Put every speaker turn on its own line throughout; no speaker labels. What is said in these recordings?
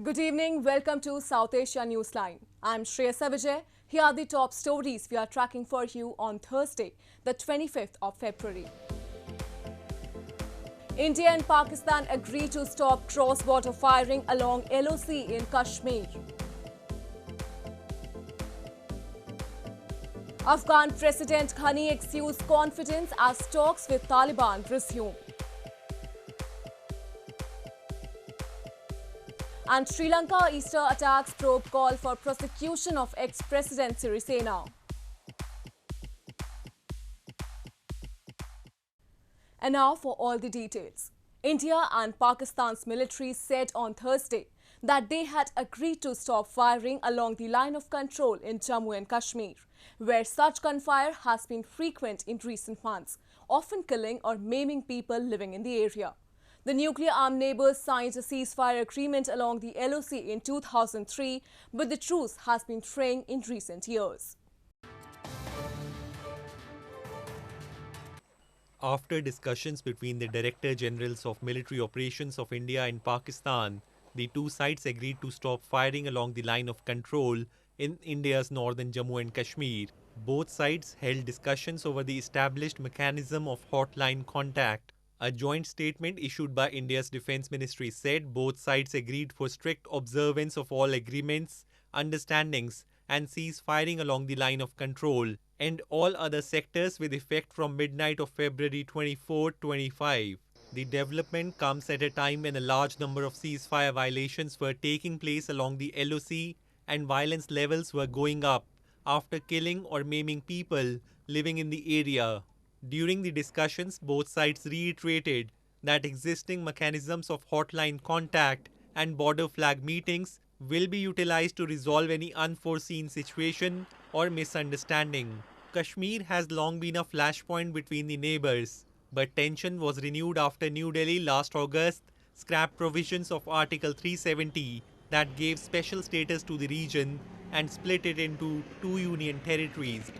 Good evening. Welcome to South Asia Newsline. I'm Shreyasa Vijay. Here are the top stories we are tracking for you on Thursday, the 25th of February. India and Pakistan agree to stop cross-border firing along LOC in Kashmir. Afghan President Ghani exudes confidence as talks with Taliban resume. And Sri Lanka Easter attacks probe call for prosecution of ex-President Sirisena. And now for all the details. India and Pakistan's military said on Thursday that they had agreed to stop firing along the line of control in Jammu and Kashmir, where such gunfire has been frequent in recent months, often killing or maiming people living in the area. The nuclear-armed neighbors signed a ceasefire agreement along the LOC in 2003, but the truce has been fraying in recent years.
After discussions between the Director Generals of Military Operations of India and Pakistan, the two sides agreed to stop firing along the line of control in India's northern Jammu and Kashmir. Both sides held discussions over the established mechanism of hotline contact. A joint statement issued by India's Defence Ministry said both sides agreed for strict observance of all agreements, understandings and cease firing along the line of control and all other sectors with effect from midnight of February 24-25. The development comes at a time when a large number of ceasefire violations were taking place along the LOC and violence levels were going up after killing or maiming people living in the area. During the discussions, both sides reiterated that existing mechanisms of hotline contact and border flag meetings will be utilized to resolve any unforeseen situation or misunderstanding. Kashmir has long been a flashpoint between the neighbors, but tension was renewed after New Delhi last August scrapped provisions of Article 370 that gave special status to the region and split it into two union territories.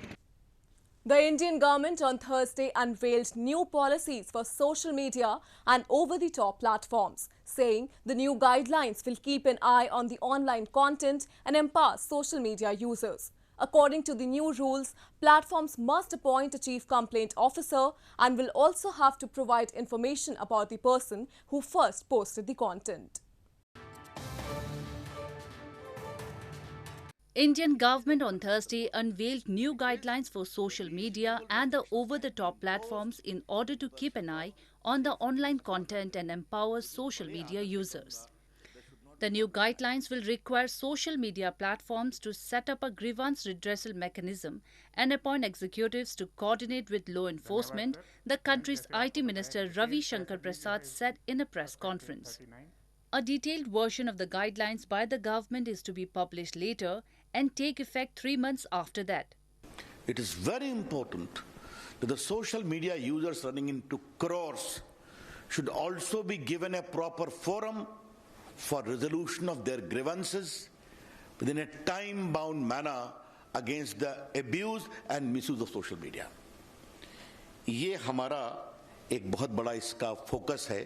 The Indian government on Thursday unveiled new policies for social media and over-the-top platforms, saying the new guidelines will keep an eye on the online content and empower social media users. According to the new rules, platforms must appoint a chief complaint officer and will also have to provide information about the person who first posted the content.
Indian government on Thursday unveiled new guidelines for social media and the over-the-top platforms in order to keep an eye on the online content and empower social media users. The new guidelines will require social media platforms to set up a grievance redressal mechanism and appoint executives to coordinate with law enforcement, the country's IT Minister Ravi Shankar Prasad said in a press conference. A detailed version of the guidelines by the government is to be published later and take effect 3 months after that.
It is very important that the social media users running into crores should also be given a proper forum for resolution of their grievances within a time-bound manner against the abuse and misuse of social media. ये हमारा एक बहुत बड़ा इसका focus है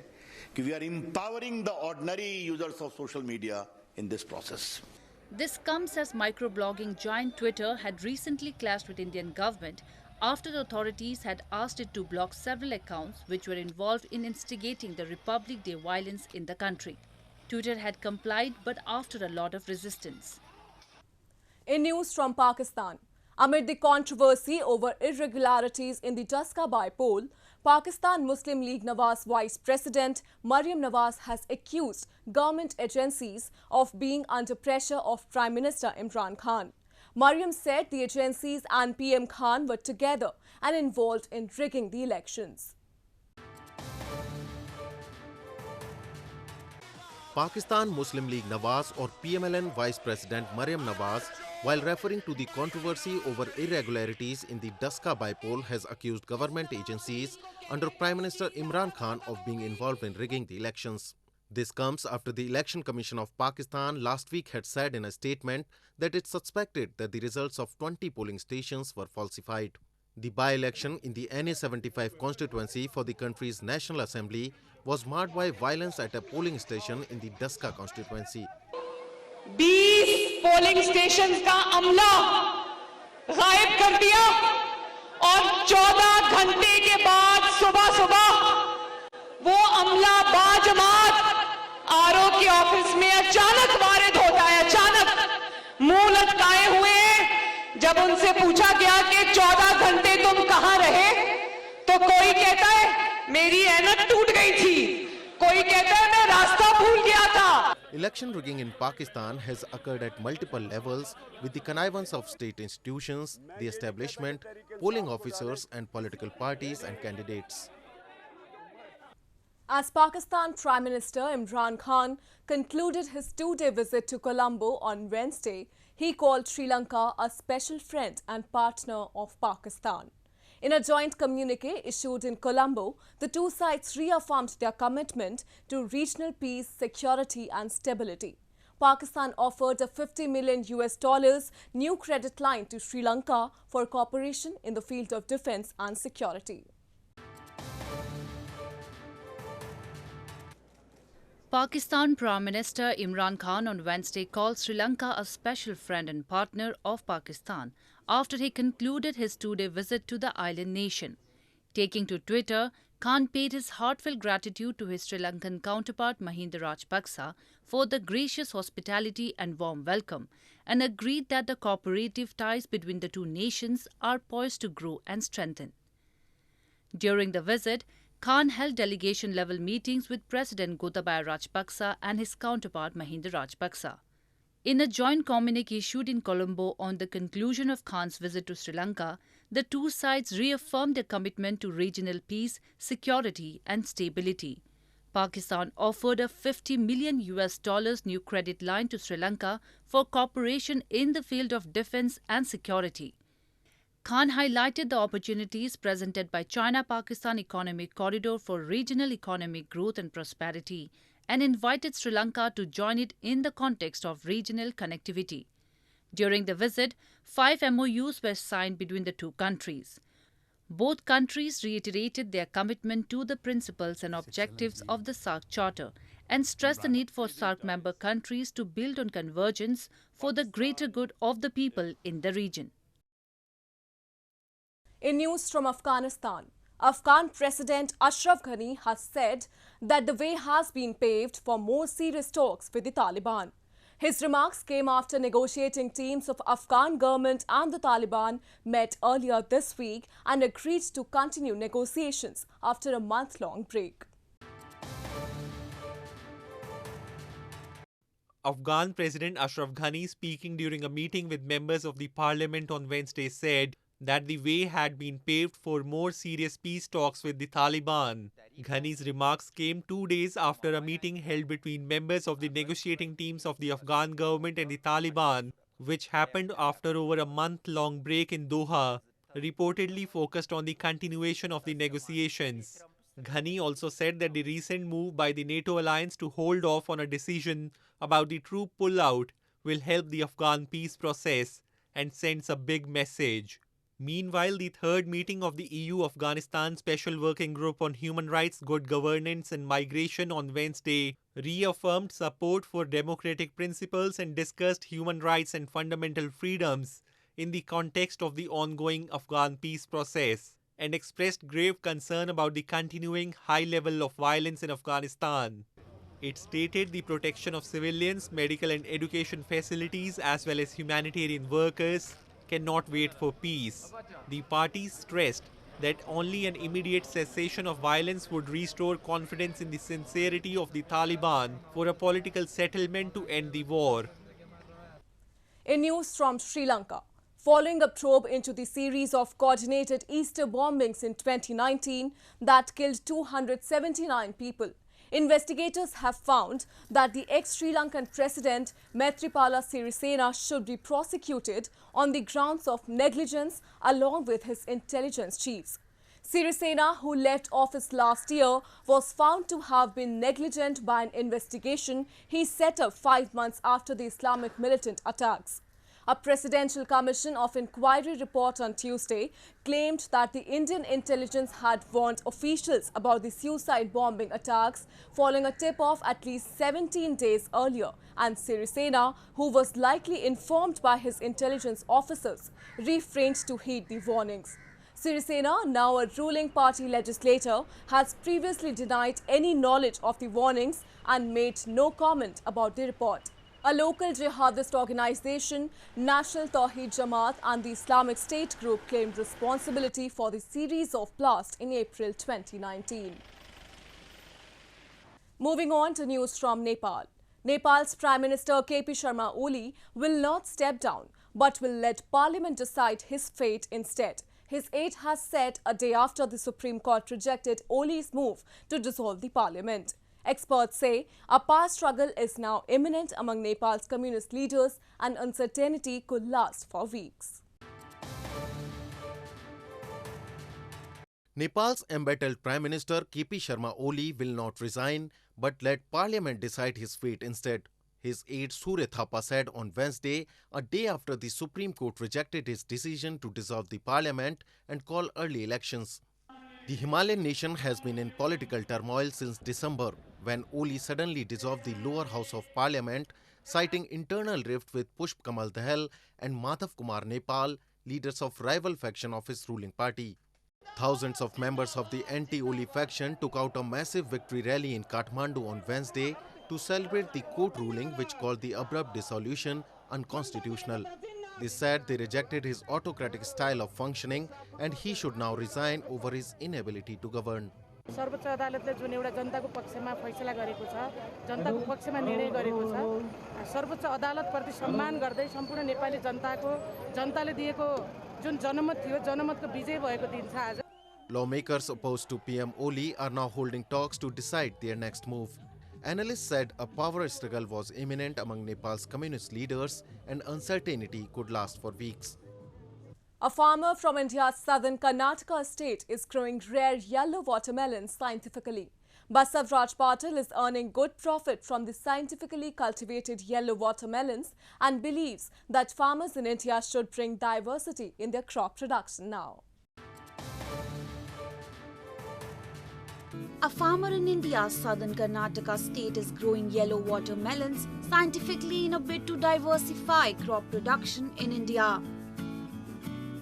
कि we are empowering the ordinary users of social media in this process.
This comes as microblogging giant Twitter had recently clashed with Indian government after the authorities had asked it to block several accounts which were involved in instigating the Republic Day violence in the country. Twitter had complied, but after a lot of resistance.
In news from Pakistan, amid the controversy over irregularities in the Daska poll, Pakistan Muslim League Nawaz Vice President Maryam Nawaz has accused government agencies of being under pressure of Prime Minister Imran Khan. Maryam said the agencies and PM Khan were together and involved in rigging the elections.
Pakistan Muslim League Nawaz or PMLN Vice President Maryam Nawaz, while referring to the controversy over irregularities in the Daska poll, has accused government agencies under Prime Minister Imran Khan of being involved in rigging the elections. This comes after the Election Commission of Pakistan last week had said in a statement that it suspected that the results of 20 polling stations were falsified. The by-election in the NA-75 constituency for the country's National Assembly was marred by violence at a polling station in the Daska constituency.
20 polling station का अमला गायब कर दिया और 14 घंटे के बाद सुबह सुबह वो अमला बाजमात आरओ के ऑफिस में अचानक वारिद होता है। अचानक मुंह लटकाए हुए हैं। जब उनसे पूछा गया कि 14 घंटे तुम कहां रहे, तो कोई कहता है मेरी ऐनक टूट गई थी, कोई कहता है मैं रास्ता भूल गया था।
Election rigging in Pakistan has occurred at multiple levels with the connivance of state institutions, the establishment, polling officers and political parties and candidates.
As Pakistan Prime Minister Imran Khan concluded his two-day visit to Colombo on Wednesday, he called Sri Lanka a special friend and partner of Pakistan. In a joint communique issued in Colombo, the two sides reaffirmed their commitment to regional peace, security and stability. Pakistan offered a $50 million new credit line to Sri Lanka for cooperation in the field of defense and security.
Pakistan Prime Minister Imran Khan on Wednesday called Sri Lanka a special friend and partner of Pakistan after he concluded his two-day visit to the island nation. Taking to Twitter, Khan paid his heartfelt gratitude to his Sri Lankan counterpart Mahinda Rajapaksa for the gracious hospitality and warm welcome and agreed that the cooperative ties between the two nations are poised to grow and strengthen. During the visit, Khan held delegation-level meetings with President Gotabaya Rajapaksa and his counterpart Mahinda Rajapaksa. In a joint communique issued in Colombo on the conclusion of Khan's visit to Sri Lanka, the two sides reaffirmed their commitment to regional peace, security and stability. Pakistan offered a $50 million new credit line to Sri Lanka for cooperation in the field of defense and security. Khan highlighted the opportunities presented by China-Pakistan Economic Corridor for regional economic growth and prosperity and invited Sri Lanka to join it in the context of regional connectivity. During the visit, 5 MOUs were signed between the two countries. Both countries reiterated their commitment to the principles and objectives of the SAARC Charter and stressed the need for SAARC member countries to build on convergence for the greater good of the people in the region.
In news from Afghanistan, Afghan President Ashraf Ghani has said that the way has been paved for more serious talks with the Taliban. His remarks came after negotiating teams of Afghan government and the Taliban met earlier this week and agreed to continue negotiations after a month-long break.
Afghan President Ashraf Ghani, speaking during a meeting with members of the parliament on Wednesday, said that the way had been paved for more serious peace talks with the Taliban. Ghani's remarks came 2 days after a meeting held between members of the negotiating teams of the Afghan government and the Taliban, which happened after over a month-long break in Doha, reportedly focused on the continuation of the negotiations. Ghani also said that the recent move by the NATO alliance to hold off on a decision about the troop pullout will help the Afghan peace process and sends a big message. Meanwhile, the third meeting of the EU-Afghanistan Special Working Group on Human Rights, Good Governance and Migration on Wednesday reaffirmed support for democratic principles and discussed human rights and fundamental freedoms in the context of the ongoing Afghan peace process and expressed grave concern about the continuing high level of violence in Afghanistan. It stated the protection of civilians, medical and education facilities as well as humanitarian workers cannot wait for peace. The parties stressed that only an immediate cessation of violence would restore confidence in the sincerity of the Taliban for a political settlement to end the war.
In news from Sri Lanka, following a probe into the series of coordinated Easter bombings in 2019 that killed 279 people, investigators have found that the ex-Sri Lankan President Maithripala Sirisena should be prosecuted on the grounds of negligence along with his intelligence chiefs. Sirisena, who left office last year, was found to have been negligent by an investigation he set up 5 months after the Islamic militant attacks. A presidential commission of inquiry report on Tuesday claimed that the Indian intelligence had warned officials about the suicide bombing attacks following a tip-off at least 17 days earlier, and Sirisena, who was likely informed by his intelligence officers, refrained to heed the warnings. Sirisena, now a ruling party legislator, has previously denied any knowledge of the warnings and made no comment about the report. A local jihadist organization, National Thawheed Jamaat and the Islamic State group claimed responsibility for the series of blasts in April 2019. Moving on to news from Nepal. Nepal's Prime Minister KP Sharma Oli will not step down but will let Parliament decide his fate instead. His aide has said a day after the Supreme Court rejected Oli's move to dissolve the Parliament. Experts say a power struggle is now imminent among Nepal's communist leaders and uncertainty could last for weeks.
Nepal's embattled Prime Minister KP Sharma Oli will not resign but let Parliament decide his fate instead. His aide Surya Thapa said on Wednesday, a day after the Supreme Court rejected his decision to dissolve the Parliament and call early elections. The Himalayan nation has been in political turmoil since December, when Oli suddenly dissolved the lower house of Parliament, citing internal rift with Pushp Kamal Dahal and Madhav Kumar Nepal, leaders of rival faction of his ruling party. Thousands of members of the anti-Oli faction took out a massive victory rally in Kathmandu on Wednesday to celebrate the court ruling which called the abrupt dissolution unconstitutional. They said they rejected his autocratic style of functioning and he should now resign over his inability to govern.
सर्वोच्च अदालतले जुन एउटा जनताको पक्षमा फैसला गरेको छ, जनताको पक्षमा निर्णय गरेको छ, सर्वोच्च अदालतप्रति सम्मान गर्दै सम्पूर्ण नेपाली जनताको जनताले दिएको जुन जनमत थियो, जनमतको विजय भएको दिन छ आज.
Lawmakers opposed to PM Oli are now holding talks to decide their next move. Analysts said a power struggle was imminent among Nepal's communist leaders and uncertainty could last for weeks.
A farmer from India's southern Karnataka state is growing rare yellow watermelons scientifically. Basavraj Patil is earning good profit from the scientifically cultivated yellow watermelons and believes that farmers in India should bring diversity in their crop production now.
A farmer in India's southern Karnataka state is growing yellow watermelons scientifically in a bid to diversify crop production in India.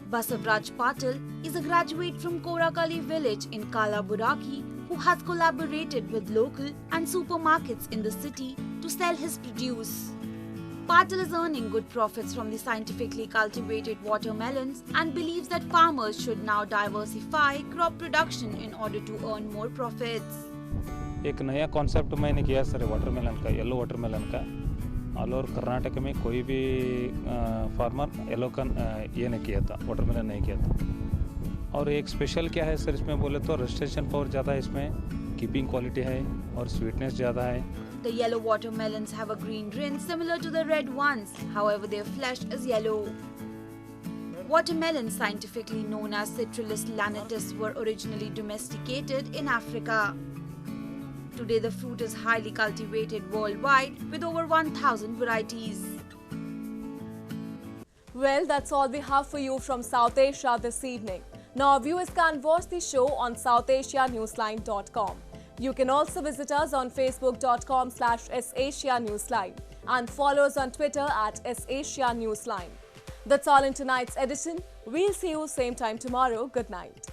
Basavraj Patil is a graduate from Korakali village in Kalaburaki who has collaborated with local and supermarkets in the city to sell his produce. Patil is earning good profits from the scientifically cultivated watermelons and believes that farmers should now diversify crop production in order to earn more profits.
एक नया concept मैंने किया sir watermelon का, yellow watermelon का. All over Karnataka में कोई भी farmer yellow का ये नहीं किया था, वाटरमेलन नहीं किया था. और एक स्पेशल क्या है सर इसमें बोले तो रेजिस्ट्रेशन पावर ज़्यादा है इसमें, कीपिंग क्वालिटी है और स्वीटनेस ज़्यादा है.
The yellow watermelons have a green rind similar to the red ones, however their flesh is yellow. Watermelons, scientifically known as Citrullus lanitus, were originally domesticated in Africa. Today the fruit is highly cultivated worldwide with over 1,000 varieties.
Well, that's all we have for you from South Asia this evening. Now viewers can watch the show on SouthAsiaNewsline.com. You can also visit us on Facebook.com/SAsiaNewsline and follow us on Twitter @SAsiaNewsline. That's all in tonight's edition. We'll see you same time tomorrow. Good night.